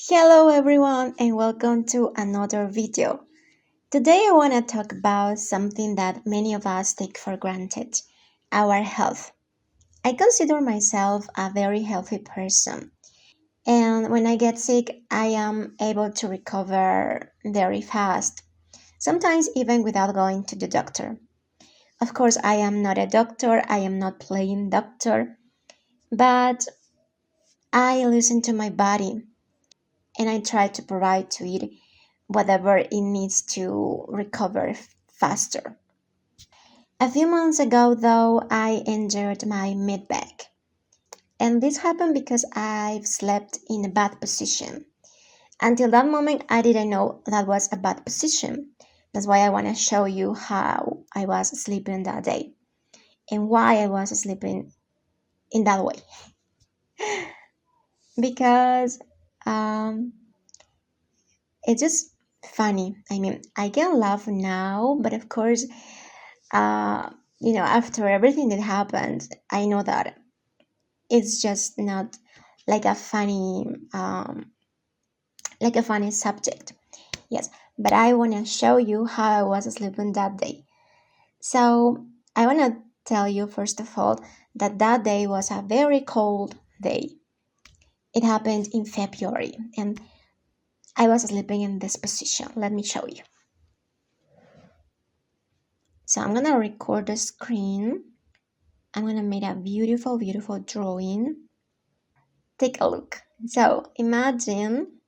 Hello everyone and welcome to another video. Today I want to talk about something that many of us take for granted, our health. I consider myself a very healthy person, and when I get sick, I am able to recover very fast, sometimes even without going to the doctor. Of course, I am not a doctor, I am not playing doctor, but I listen to my body and I try to provide to it whatever it needs to recover faster. A few months ago, though, I injured my mid back, and this happened because I've slept in a bad position. Until that moment, I didn't know that was a bad position. That's why I want to show you how I was sleeping that day and why I was sleeping in that way. Because um, it's just funny. I mean, I can laugh now, but of course, uh, after everything that happened, I know that it's just not like a funny, like a funny subject. Yes, but I want to show you how I was sleeping that day. So I want to tell you first of all that that day was a very cold day. It happened in February, and I was sleeping in this position. Let me show you. So I'm gonna record the screen. I'm gonna make a beautiful, beautiful drawing. Take a look. So imagine,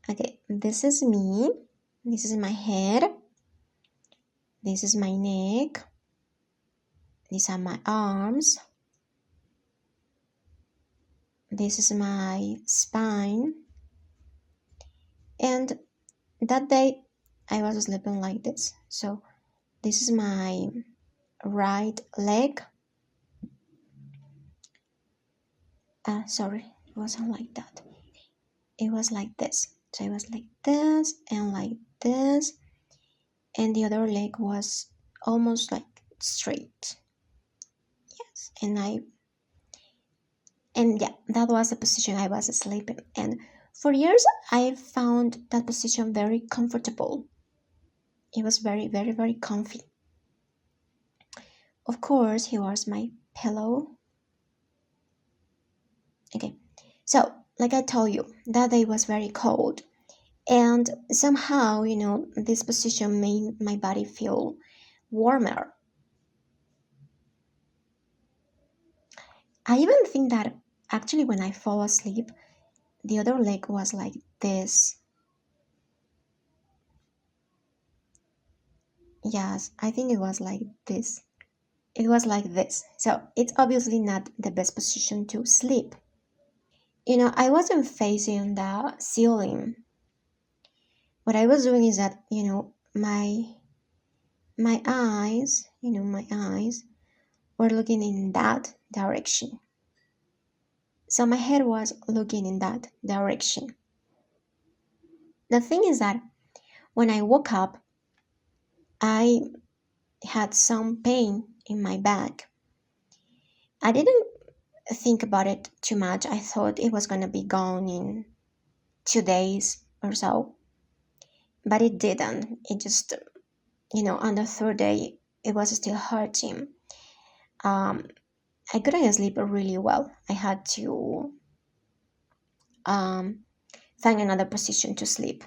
okay, this is me, this is my head, this is my neck, these are my arms, this is my spine, and that day I was sleeping like this. So this is my right leg. Sorry, it wasn't like that. It was like this. So it was like this and like this, and the other leg was almost like straight. Yes, and yeah, that was the position I was sleeping. And for years, I found that position very comfortable. It was very, very, very comfy. Of course, he was my pillow. Okay, so like I told you, that day was very cold. And somehow, this position made my body feel warmer. I even think that actually when I fall asleep, the other leg was like this. Yes, I think it was like this. It was like this. So it's obviously not the best position to sleep. I wasn't facing the ceiling. What I was doing is that, my eyes were looking in that direction. So my head was looking in that direction. The thing is that when I woke up, I had some pain in my back. I didn't think about it too much. I thought it was going to be gone in 2 days or so, but it didn't. It just, on the third day, it was still hurting. Um, I couldn't sleep really well. I had to um, find another position to sleep.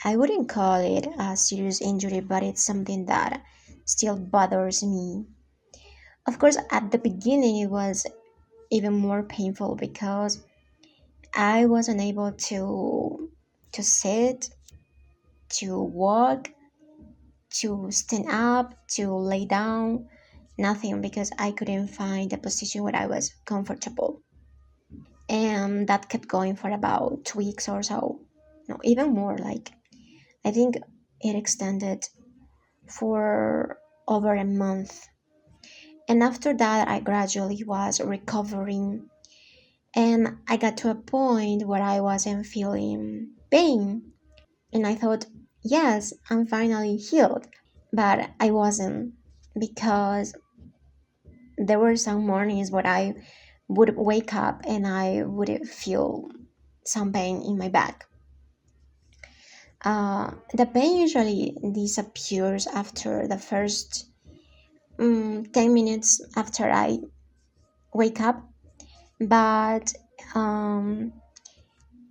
I wouldn't call it a serious injury, but it's something that still bothers me. Of course, at the beginning, it was even more painful because I wasn't able to sit, to walk, to stand up, to lay down, nothing because I couldn't find a position where I was comfortable. And that kept going for about 2 weeks or so. No, even more, like I think it extended for over a month. And after that, I gradually was recovering and I got to a point where I wasn't feeling pain. And I thought, yes, I'm finally healed. But I wasn't because there were some mornings where I would wake up and I would feel some pain in my back. The pain usually disappears after the first 10 minutes after I wake up, but um,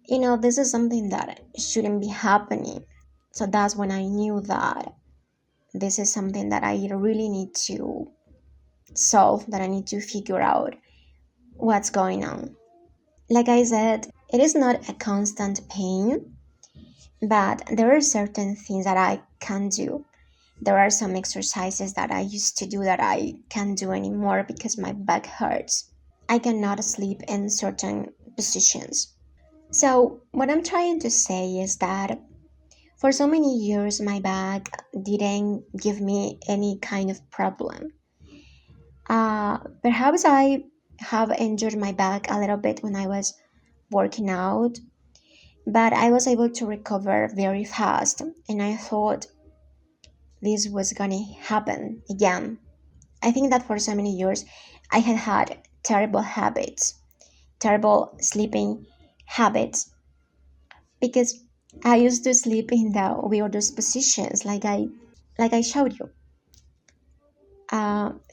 this is something that shouldn't be happening. So that's when I knew that this is something that I really need to solve, that I need to figure out what's going on. Like I said, it is not a constant pain, but there are certain things that I can do. There are some exercises that I used to do that I can't do anymore because my back hurts. I cannot sleep in certain positions. So, what I'm trying to say is that for so many years, my back didn't give me any kind of problem. Perhaps I have injured my back a little bit when I was working out, but I was able to recover very fast, and I thought this was gonna happen again. I think that for so many years, I had terrible habits, terrible sleeping habits, because I used to sleep in the weirdest positions, like I showed you.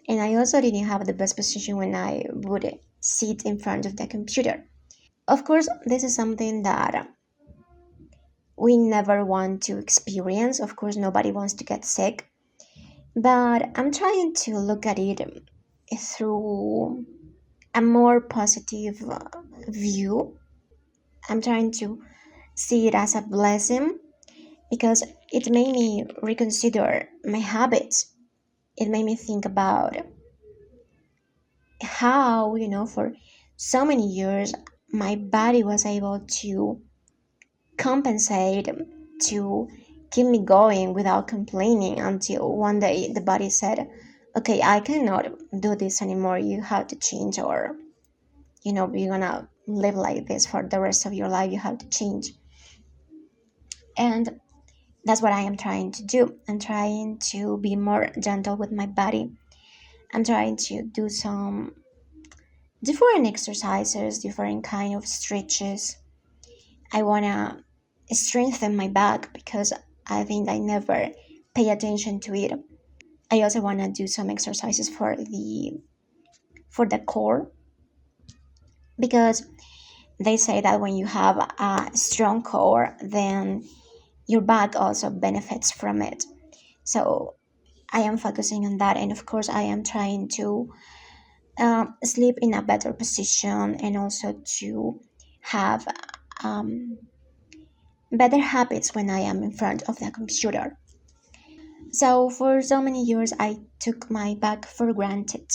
And I also didn't have the best position when I would sit in front of the computer. Of course, this is something that we never want to experience. Of course, nobody wants to get sick. But I'm trying to look at it through a more positive view. I'm trying to see it as a blessing because it made me reconsider my habits. It made me think about how, for so many years, my body was able to compensate, to keep me going without complaining until one day the body said, okay, I cannot do this anymore. You have to change, or, you're gonna live like this for the rest of your life. You have to change. And that's what I am trying to do. I'm trying to be more gentle with my body. I'm trying to do some different exercises, different kind of stretches. I want to strengthen my back because I think I never pay attention to it. I also want to do some exercises for the core because they say that when you have a strong core, then your back also benefits from it. So I am focusing on that, and of course, I am trying to sleep in a better position and also to have um, better habits when I am in front of the computer. So for so many years, I took my back for granted.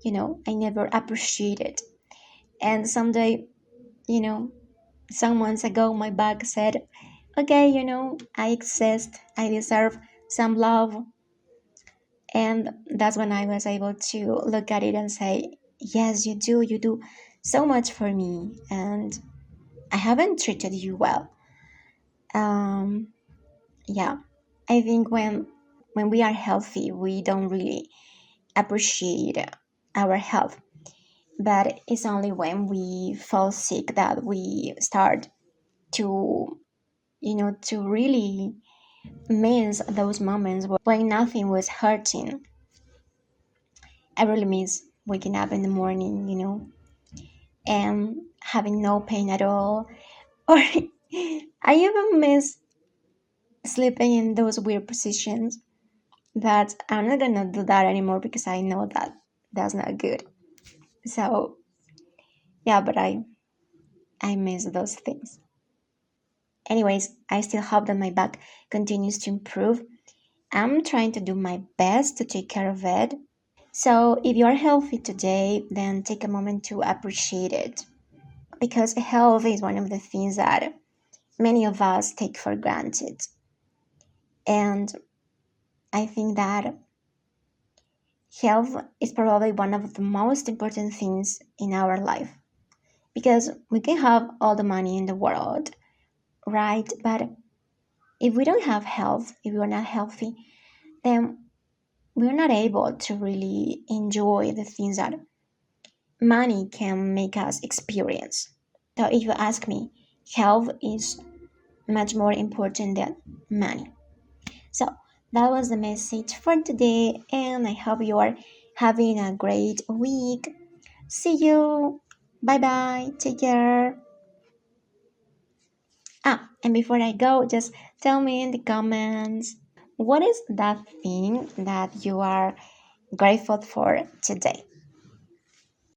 I never appreciated. And someday, you know, some months ago, my back said, okay, I exist, I deserve some love. And that's when I was able to look at it and say, yes, you do so much for me. And I haven't treated you well. Um, yeah, I think when we are healthy, we don't really appreciate our health. But it's only when we fall sick that we start to, to really miss those moments when nothing was hurting. I really miss waking up in the morning, and having no pain at all. Or I even miss sleeping in those weird positions that I'm not gonna do that anymore because I know that that's not good. So yeah, but I miss those things. Anyways, I still hope that my back continues to improve. I'm trying to do my best to take care of it. So if you're healthy today, then take a moment to appreciate it because health is one of the things that many of us take for granted. And I think that health is probably one of the most important things in our life because we can have all the money in the world, right? But if we don't have health, if we're not healthy, then we're not able to really enjoy the things that money can make us experience. So if you ask me, health is much more important than money. So that was the message for today, and I hope you are having a great week. See you. Bye bye. Take care. And before I go, just tell me in the comments what is that thing that you are grateful for today.